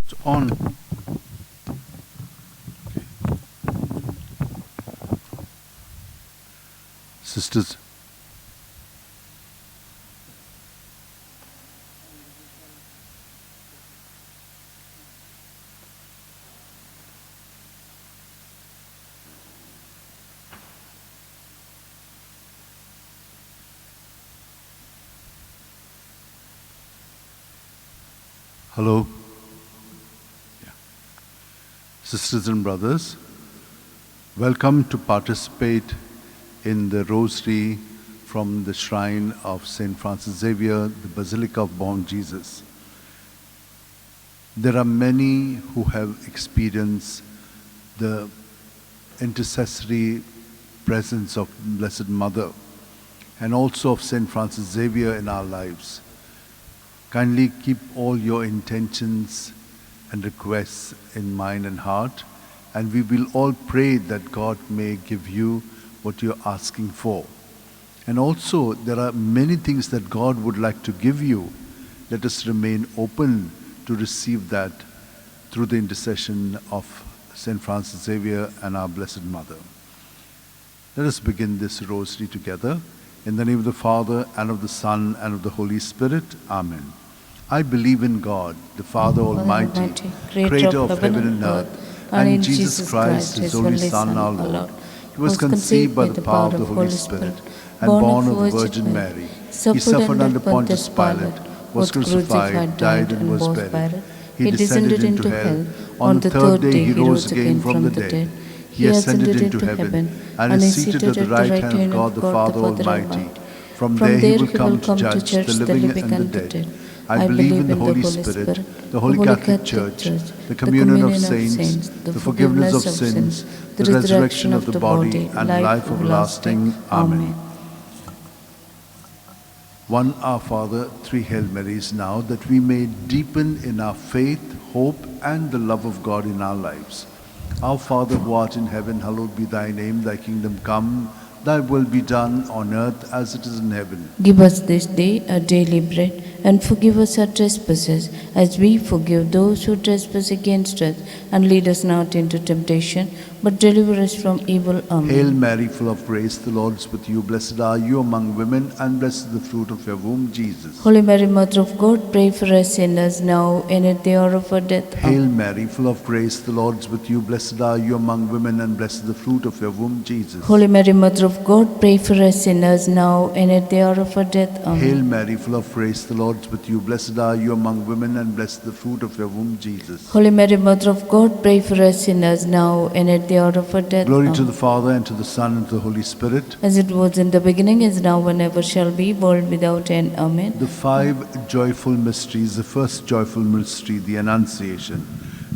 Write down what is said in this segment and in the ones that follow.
It's on. Sisters. Hello. Yeah. Sisters and brothers, welcome to participate in the Rosary from the shrine of St. Francis Xavier, the Basilica of Bom, Jesus. There are many who have experienced the intercessory presence of Blessed Mother and also of St. Francis Xavier in our lives. Kindly keep all your intentions and requests in mind and heart, and we will all pray that God may give you what you're asking for. And also, there are many things that God would like to give you. Let us remain open to receive that through the intercession of St. Francis Xavier and our Blessed Mother. Let us begin this rosary together. In the name of the Father, and of the Son, and of the Holy Spirit. Amen. I believe in God, the Father Almighty, creator of heaven and earth, and in Jesus Christ, His only Son, our Lord. He was conceived by the power of the Holy Spirit, and born of the Virgin Mary. He suffered under Pontius Pilate, was crucified, died, and was buried. He descended into hell. On the third day He rose again from the dead. He ascended into heaven, and is seated at the right hand of God the Father Almighty. From there He will come to judge the living and the dead. I believe in the Holy Spirit, the Holy Catholic Church, the communion of saints, the forgiveness of sins, the resurrection of the body, and life everlasting. Amen. One Our Father, three Hail Marys now, that we may deepen in our faith, hope, and the love of God in our lives. Our Father who art in heaven, hallowed be thy name. Thy kingdom come, thy will be done on earth as it is in heaven. Give us this day our daily bread, and forgive us our trespasses, as we forgive those who trespass against us. And lead us not into temptation, but deliver us from evil. Amen. Hail Mary, full of grace, the Lord is with you. Blessed are you among women, and blessed is the fruit of your womb, Jesus. Holy Mary, Mother of God, pray for us sinners, now and at the hour of our death. Hail Mary, full of grace, the Lord is with you. Blessed are you among women, and blessed is the fruit of your womb, Jesus. Holy Mary, Mother of God, pray for us sinners, now and at the hour of our death. Amen. Hail Mary, full of grace, the Lord is with you. Blessed are you among women, and blessed is the fruit of your womb, Jesus. Holy Mary, Mother of God, pray for us sinners, now and at the hour of our death. Glory to the Father, and to the Son, and to the Holy Spirit. As it was in the beginning, is now, and ever shall be, world without end. Amen. The five joyful mysteries. The first joyful mystery, the Annunciation.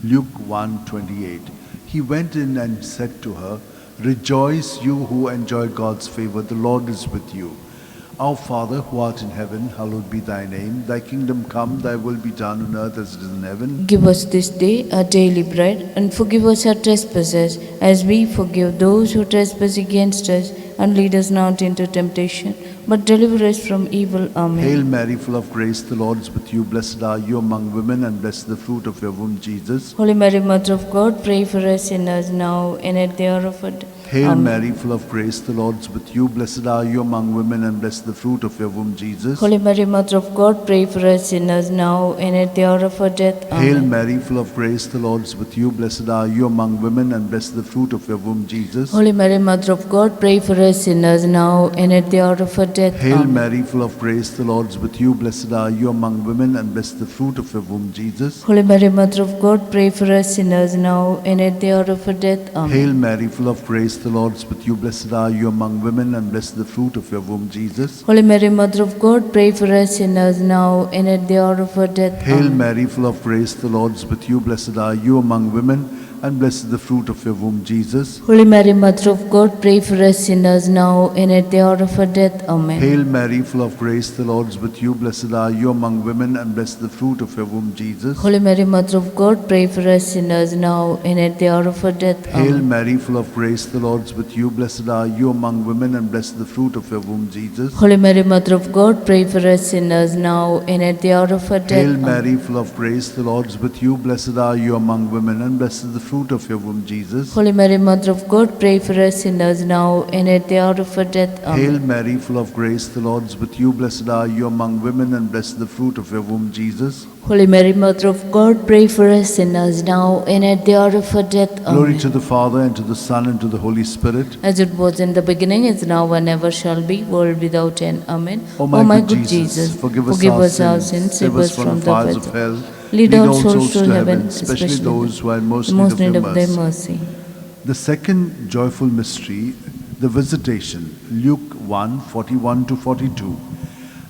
Luke 1:28. He went in and said to her, Rejoice, you who enjoy God's favor, the Lord is with you. Our Father, who art in heaven, hallowed be thy name. Thy kingdom come, thy will be done on earth as it is in heaven. Give us this day our daily bread, and forgive us our trespasses, as we forgive those who trespass against us. And lead us not into temptation, but deliver us from evil. Amen. Hail Mary, full of grace, the Lord is with you. Blessed are you among women, and blessed is the fruit of your womb, Jesus. Holy Mary, Mother of God, pray for us sinners, now and at the hour of our death. Hail Mary, full of grace, the Lord is with you. Blessed are you among women, and blessed is the fruit of your womb, Jesus. Holy Mary, Mother of God, pray for us sinners, now and at the hour of our death. Amen. Hail Mary, full of grace, the Lord is with you. Blessed are you among women, and blessed is the fruit of your womb, Jesus. Holy Mary, Mother of God, pray for us sinners, now and at the hour of our death. Hail Amen. Mary, full of grace, the Lord is with you. Blessed are you among women, and blessed is the fruit of your womb, Jesus. Holy Mary, Mother of God, pray for us sinners, now and at the hour of our death. Amen. Hail Mary, full of grace, the Lord is with you. Blessed are you among women, and blessed is the fruit of your womb, Jesus. Holy Mary, Mother of God, pray for us sinners, now and at the hour of our death. Hail Amen. Mary, full of grace, the Lord is with you. Blessed are you among women, and blessed is the fruit of your womb, Jesus. Holy Mary, Mother of God, pray for us sinners now and at the hour of our death. Amen. Hail Mary, full of grace, the Lord is with you. Blessed are you among women, and blessed is the fruit of your womb, Jesus. Holy Mary, Mother of God, pray for us sinners now and at the hour of our death. Hail Amen. Mary, full of grace, the Lord is with you. Blessed are you among women, and blessed is the fruit of your womb, Jesus. Holy Mary, Mother of God, pray for us sinners now and at the hour of our death. Hail Amen. Mary, full of grace, the Lord is with you. Blessed are you among women, and blessed is the fruit of your womb, Jesus. Holy Mary, Mother of God, pray for us sinners now and at the hour of our death. Amen. Hail Mary, full of grace, the Lord is with you. Blessed are you among women, and blessed is the fruit of your womb, Jesus. Holy Mary, Mother of God, pray for us sinners now and at the hour of our death. Amen. Glory to the Father, and to the Son, and to the Holy Spirit. As it was in the beginning, is now, and ever shall be, world without end. Amen. O my good Jesus, forgive us our sins, save us from the fires of hell. Lead all souls to heaven, especially those who are in most need of of thy thy mercy. mercy. The second joyful mystery, the visitation, Luke 1, 41 to 42.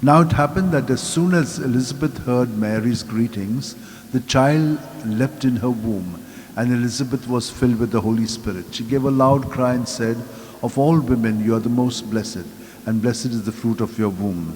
Now it happened that as soon as Elizabeth heard Mary's greetings, the child leapt in her womb, and Elizabeth was filled with the Holy Spirit. She gave a loud cry and said, "Of all women you are the most blessed, and blessed is the fruit of your womb.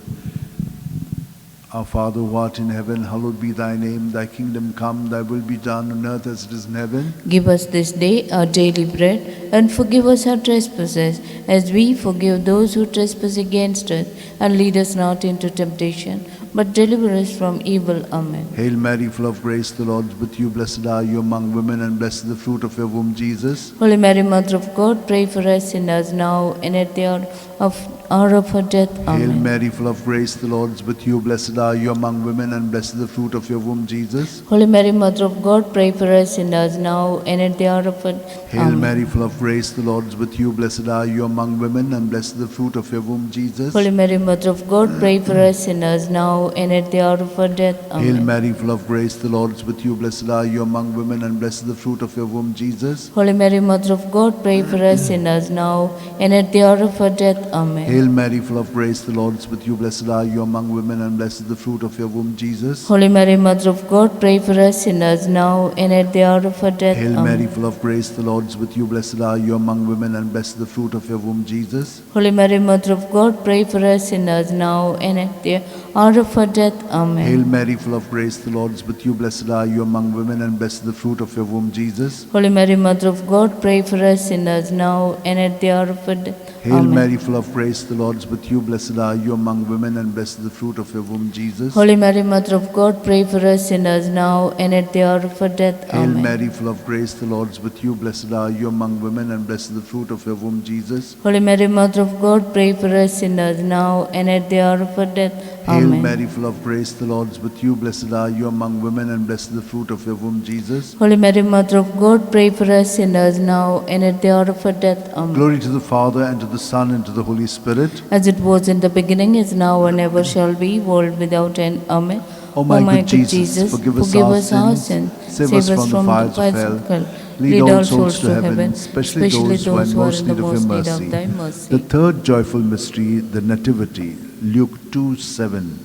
Our Father who art in heaven, hallowed be thy name. Thy kingdom come, thy will be done on earth as it is in heaven. Give us this day our daily bread, and forgive us our trespasses, as we forgive those who trespass against us. And lead us not into temptation, but deliver us from evil. Amen. Hail Mary, full of grace, the Lord is with you. Blessed are you among women, and blessed is the fruit of your womb, Jesus. Holy Mary, Mother of God, pray for us sinners now and at the hour of our death. Amen. Hail Mary, full of grace, the Lord is with you. Blessed are you among women, and blessed is the fruit of your womb, Jesus. Holy Mary, Mother of God, pray for us sinners now and at the hour of our death. Hail Amen. Mary, full of grace, the Lord is with you. Blessed are you among women, and blessed is the fruit of your womb, Jesus. Holy Mary, Mother of God, pray for us sinners now and at the hour of our death. Hail Amen. Mary, full of grace, the Lord is with you. Blessed are you among women, and blessed is the fruit of your womb, Jesus. Holy Mary, Mother of God, pray for us sinners now and at the hour of our death. Amen. Hail Mary, full of grace, the Lord is with you. Blessed are you among women, and blessed is the fruit of your womb, Jesus. Holy Mary, Mother of God, pray for us sinners now and at the hour of our death. Hail Amen. Mary, full of grace, the Lord is with you. Blessed are you among women, and blessed is the fruit of your womb, Jesus. Holy Mary, Mother of God, pray for us sinners now and at the hour of our death. Amen. Hail Mary, full of grace, the Lord is with you. Blessed are you among women, and blessed is the fruit of your womb, Jesus. Holy Mary, Mother of God, pray for us sinners now and at the hour of our death. Hail Amen. Mary, full of grace, the Lord is with you. Blessed are you among women, and blessed is the fruit of your womb, Jesus. Holy Mary, Mother of God, pray for us sinners now and at the hour of our death. Hail Amen. Mary, full of grace, the Lord is with you. Blessed are you among women, and blessed is the fruit of your womb, Jesus. Holy Mary, Mother of God, pray for us sinners now and at the hour of our death. Hail Amen. Mary, full of grace, the Lord is with you. Blessed are you among women, and blessed is the fruit of your womb, Jesus. Holy Mary, Mother of God, pray for us sinners now and at the hour of our death. Amen. Glory to the Father, and to the Son, and to the Holy Spirit. As it was in the beginning, is now, and ever shall be, world without end. Amen. O my good Jesus, forgive us our sins, save us from the fires of hell. Lead all souls to heaven, especially those who are in most need of your mercy. The third joyful mystery, the Nativity, Luke 2:7.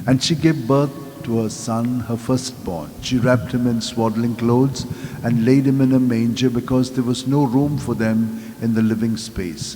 And she gave birth to her son, her firstborn. She wrapped him in swaddling clothes and laid him in a manger, because there was no room for them in the living space.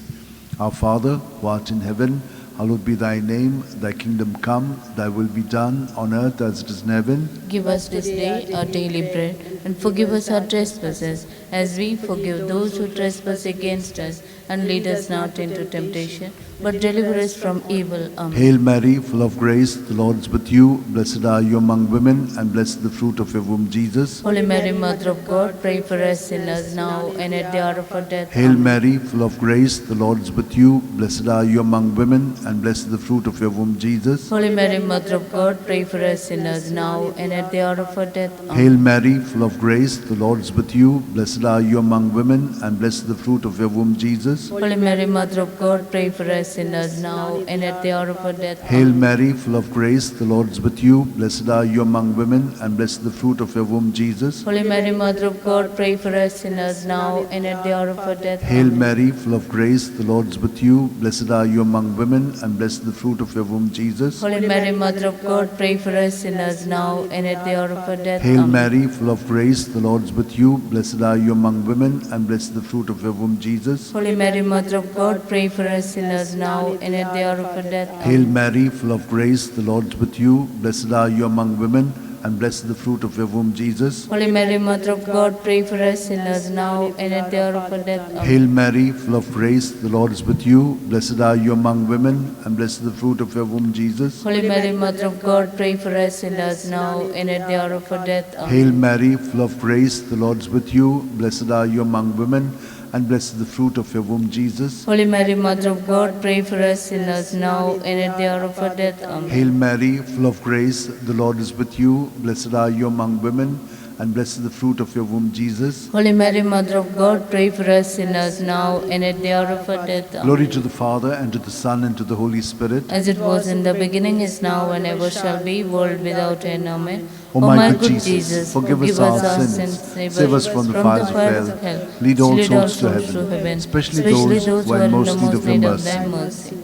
Our Father, who art in heaven, hallowed be thy name. Thy kingdom come, thy will be done on earth as it is in heaven. Give us this day our daily bread, and forgive us our trespasses, as we forgive those who trespass against us. And lead us not into temptation, but deliver us from evil. Amen. Hail Mary, full of grace, the Lord is with you. Blessed are you among women, and blessed is the fruit of your womb, Jesus. Holy Mary, Mother of God, pray for us sinners now and at the hour of our death. Hail Amen. Mary, full of grace, the Lord is with you. Blessed are you among women, and blessed is the fruit of your womb, Jesus. Holy Mary, Mother of God, pray for us sinners now and at the hour of our death. Amen. Hail Mary, full of grace, the Lord is with you. Blessed are you among women, and blessed is the fruit of your womb, Jesus. Holy Mary, Mother of God, pray for us sinners, now and at the hour of our death. Hail Amen. Mary, full of grace, the Lord is with you. Blessed are you among women, and blessed the fruit of your womb, Jesus. Holy Mary, Mother of God, pray for us sinners, now and at the hour of our death. Hail Amen. Mary, full of grace, the Lord is with you. Blessed are you among women, and blessed the fruit of your womb, Jesus. Holy Mary, Mother of God, pray for us sinners, now and at the hour of our death. Hail Amen. Mary, full of grace, the Lord is with you. Blessed are you among women, and blessed the fruit of your womb, Jesus. Holy Mary, Mother of God, pray for us sinners, now and at the hour of our death. Hail Amen. Mary, full of grace, the Lord is with you. Blessed are you among women, and blessed the fruit of your womb, Jesus. Holy Mary, Mother of God, pray for us sinners, now and at the hour of our death. Amen. Hail Mary, full of grace, the Lord is with you. Blessed are you among women, and blessed the fruit of your womb, Jesus. Holy Mary, Mother of God, pray for us sinners, now and at the hour of our death. Amen. Hail Mary, full of grace, the Lord is with you. Blessed are you among women, and blessed the fruit of your womb, Jesus. Holy Mary, Mother of God, pray for us sinners, now and at the hour of our death. Amen. Hail Mary, full of grace, the Lord is with you. Blessed are you among women, and blessed the fruit of your womb, Jesus. Holy Mary, Mother of God, pray for us sinners, now and at the hour of our death. Amen. Glory to the Father, and to the Son, and to the Holy Spirit. As it was in the beginning, is now, and ever shall be, world without end. Amen. O my good Jesus, forgive us our sins, save us from the fires of hell, lead all souls to heaven, especially those who are in most need of your thy mercy.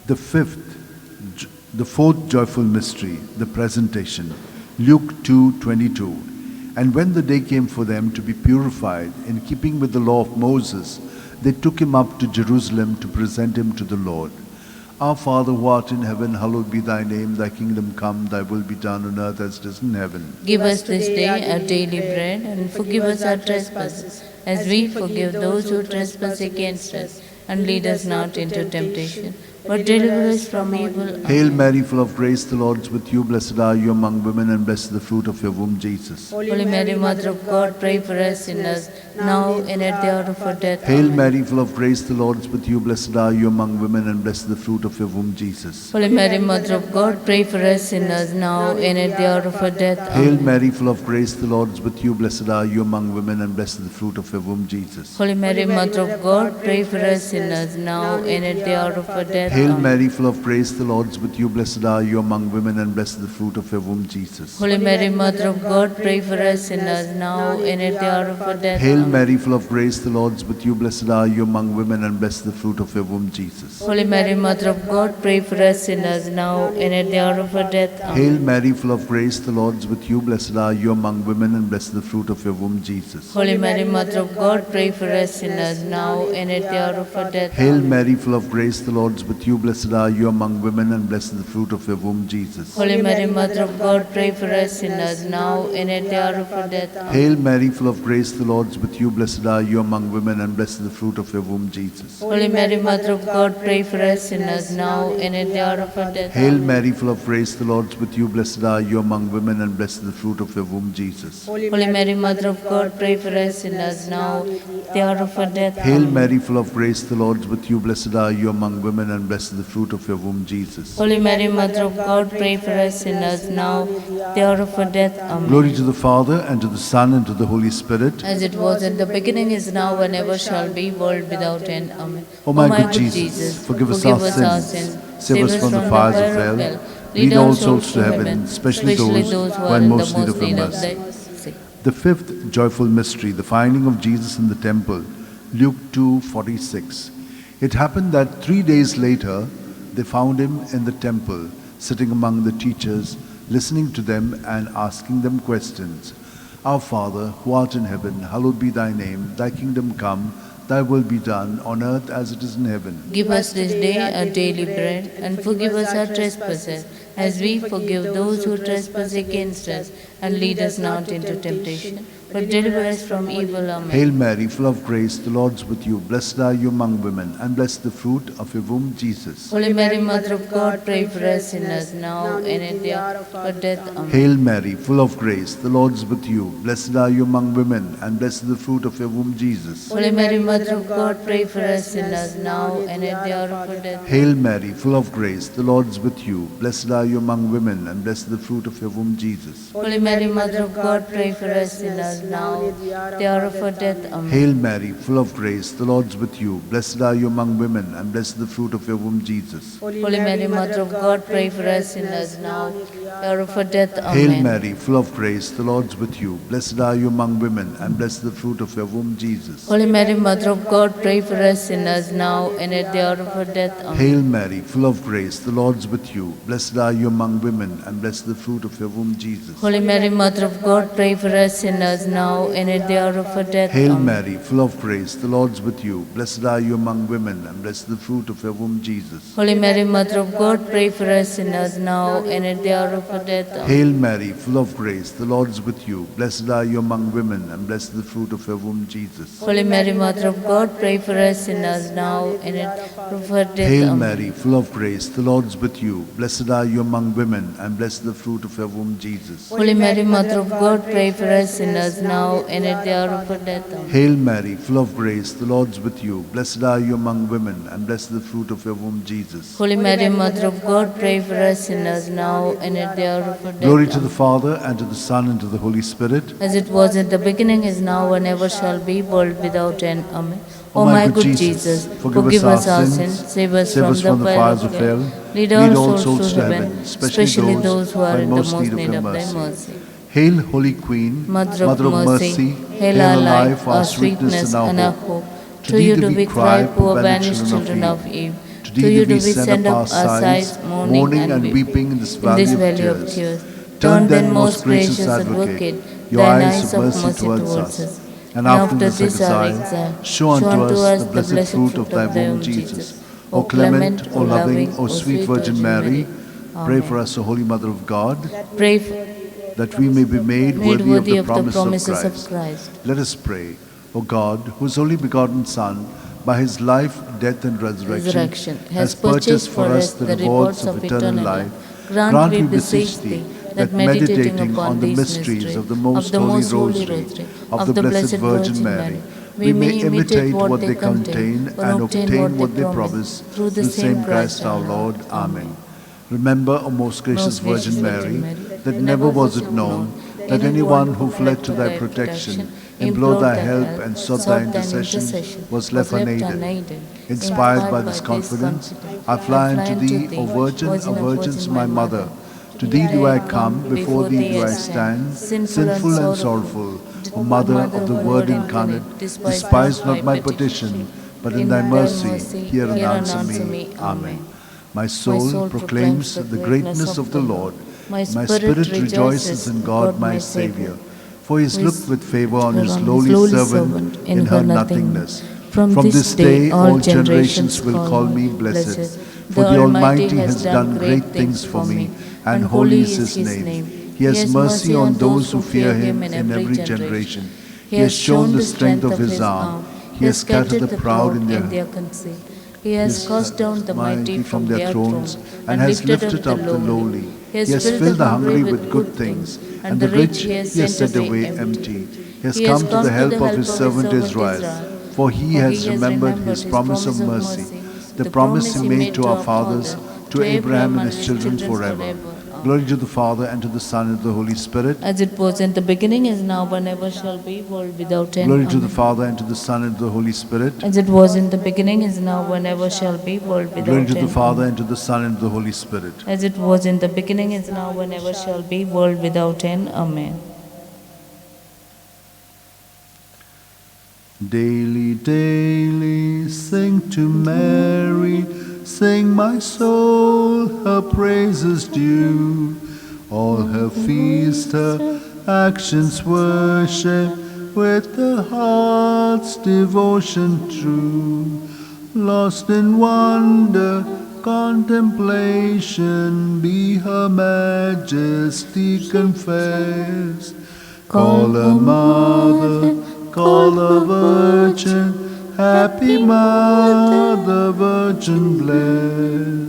The fourth joyful mystery, the presentation, Luke 2:22. And when the day came for them to be purified, in keeping with the law of Moses, they took him up to Jerusalem to present him to the Lord. Our Father who art in heaven, hallowed be thy name. Thy kingdom come, thy will be done on earth as it is in heaven. Give us this day our daily bread, and forgive us our trespasses, as we forgive those who trespass against us. And lead us not into temptation, but deliver us from evil. Amen. Hail Mary, full of grace, the Lord is with you. Blessed are you among women, and blessed the fruit of your womb, Jesus. Holy Mary, Mother of God, pray for us sinners, now and at the hour of our death. Hail Amen. Mary, full of grace, the Lord is with you. Blessed are you among women, and blessed the fruit of your womb, Jesus. Holy Mary, Mother of God, pray for us sinners, now and at the hour of our death. Hail Amen. Mary, full of grace, the Lord is with you. Blessed are you among women, and blessed the fruit of your womb, Jesus. Holy Mary, Mother of God, pray for us sinners, now and at the hour of our death. Hail Amen. Mary, full of grace, the Lord is with you. Blessed are you among women, and blessed the fruit of your womb, Jesus. Holy Mary, Mother of God, pray for us sinners, now and at the hour of our death. Hail Amen. Mary, full of grace, the Lord is with you. Blessed are you among women, and blessed the fruit of your womb, Jesus. Holy Mary, Mother of God, pray for us sinners, now and at the hour of our death. Amen. Hail Mary, full of grace, the Lord is with you. Blessed are you among women, and blessed the fruit of your womb, Jesus. Holy Mary, Mother of God, pray for us sinners, now and at the hour of our death. Hail Amen. Mary, full of grace, the Lord is with you. Blessed are you among women, and blessed the fruit of your womb, Jesus. Holy Mary, Mother of God, pray for us sinners, now and at the hour of our death. Amen. Hail Mary, full of grace, the Lord is with you. Blessed are you among women, and blessed the fruit of your womb, Jesus. Holy Mary, Mother of God, pray for us sinners, now and at the hour of our death. Hail Amen. Mary, full of grace, the Lord is with you. Blessed are you among women, and blessed the fruit of your womb, Jesus. Holy Mary, Mother of God, pray for us sinners, now at the hour of our death. Hail Amen. Mary, full of grace, the Lord is with you. Blessed are you among women, and blessed the fruit of your womb, Jesus. Holy Mary, Mother of God, pray for us sinners, now at the hour of our death. Amen. Glory to the Father, and to the Son, and to the Holy Spirit. As it was in the beginning, is now, and ever shall be, world without end. Amen. O my good Jesus, forgive us our sins, save us from the fires of hell, lead all souls to heaven, especially those who are in most need of your mercy. The fifth joyful mystery, the finding of Jesus in the temple, Luke 2:46. It happened that 3 days later, they found him in the temple, sitting among the teachers, listening to them and asking them questions. Our Father, who art in heaven, hallowed be thy name. Thy kingdom come, thy will be done on earth as it is in heaven. Give us this day our daily bread, and forgive us our trespasses, as we forgive those who trespass against us. And lead us not into temptation, but deliver us from evil. Amen. Hail Mary, full of grace, the Lord is with you. Blessed are you among women, and blessed the fruit of your womb, Jesus. Holy Mary, Mother of God, pray for us sinners, now and at the hour of our death. Amen. Hail Mary, full of grace, the Lord is with you. Blessed are you among women, and blessed the fruit of your womb, Jesus. Holy Mary, Mother of God, pray for us sinners, now and at the hour of our death. Hail Mary, full of grace, the Lord is with you. Blessed are you among women, and blessed the fruit of your womb, Jesus. Holy Mary, Mother of God, pray for us sinners, us now, at the hour of our death. Amen. Hail Mary, full of grace, the Lord is with you. Blessed are you among women, and blessed is the fruit of your womb, Jesus. Holy Mary, Mother of God, pray for us sinners now, at the hour of our death. Amen. Hail Mary, full of grace, the Lord is with you. Blessed are you among women, and blessed is the fruit of your womb, Jesus. Holy Mary, Mother of God, pray for us sinners now and at the hour of our death. Amen. Hail Mary, full of grace, the Lord is with you. Blessed are you among women, and blessed is the fruit of your womb, Jesus. Holy Mary, Mother of God, pray for us sinners now and at the hour of our death. Hail Amen. Mary, full of grace, the Lord is with you. Blessed are you among women, and blessed is the fruit of your womb, Jesus. Holy Mary, Mother of God, pray for us sinners now and at the hour of our death. Amen. Hail Mary, full of grace, the Lord is with you. Blessed are you among women, and blessed is the fruit of your womb, Jesus. Holy Mary, Mother of God, pray for us sinners now and at the hour of our death. Hail Amen. Mary, full of grace, the Lord is with you. Blessed are you among women, and blessed is the fruit of your womb, Jesus. Holy Mary, Mother of God, pray for us sinners now and at the hour of our death. Amen. Hail Mary, full of grace, the Lord is with you. Blessed are you among women, and blessed is the fruit of your womb, Jesus. Holy Mary, Mother of God, pray for us sinners now and at the hour of our death. Glory to Amen. the Father, and to the Son, and to the Holy Spirit. As it was in the beginning, is now, and ever shall be, world without end. Amen. O my good Jesus, forgive us our sins, save us from the fires of hell. Lead all souls to heaven, especially those who are in the most need of thy mercy. Hail, Holy Queen, Mother of mercy, hail our life, our sweetness, and our hope. To you do we cry, poor banished children of Eve. To you do we send up our sighs, mourning and weeping in this valley of tears. Turn then, most gracious Advocate, your eyes of mercy towards us. And after this our exile, show unto us the blessed fruit of thy womb, Jesus. O clement, O loving, O sweet Virgin Mary, pray for us, O Holy Mother of God, pray that we may be made worthy of the promises of Christ. Christ. Let us pray. O God, whose only begotten Son, by his life, death, and resurrection, has purchased for us the rewards of eternal life, grant, we beseech thee, that meditating upon these mysteries of the most holy Rosary of the Blessed Virgin Mary, we may imitate what they contain and obtain what they promise, through the same Christ our Lord. Amen. Remember, O most gracious Virgin Mary, that never was it known that anyone who fled to thy protection, implored thy help, and sought thy intercession was left unaided. Inspired by this confidence, I fly unto thee, O Virgin of Virgins, my Mother. To thee do I come, before thee do I stand, sinful and sorrowful. O Mother of the Word incarnate, despise not my petition, but in thy mercy hear and answer me. Amen. My soul proclaims the greatness of the Lord. My spirit rejoices in God my Saviour, for he has looked with favour on his lowly servant in her nothingness. From this day all generations will call me blessed, for the Almighty has done great things for me, and holy is his name. He has mercy on those who fear him in every generation. He has shown the strength of his arm. He has scattered the proud in their conceit. He has cast down the mighty from their thrones, and has lifted up the lowly. He has filled the hungry with good things, and the rich he has sent away empty. He has come to the help of his servant Israel, for he has remembered his promise of mercy, the promise he made to our fathers, to Abraham and his children forever. Glory to the Father, and to the Son, and to the Holy Spirit. As it was in the beginning, is now, and ever shall be, world without end. Glory to Amen. the Father, and to the Son, and to the Holy Spirit. As it was in the beginning, is now, and ever shall be, world without Glory end. to the Father, and to the Son, and to the Holy Spirit. As it was in the beginning, is now, and ever shall be, world without end. Amen. Daily, daily, sing to Mary, sing my soul, her praises due. All her feast, her actions worship, with the heart's devotion true. Lost in wonder, contemplation, be her majesty confessed. Call her mother, call her virgin, happy mother, virgin blessed.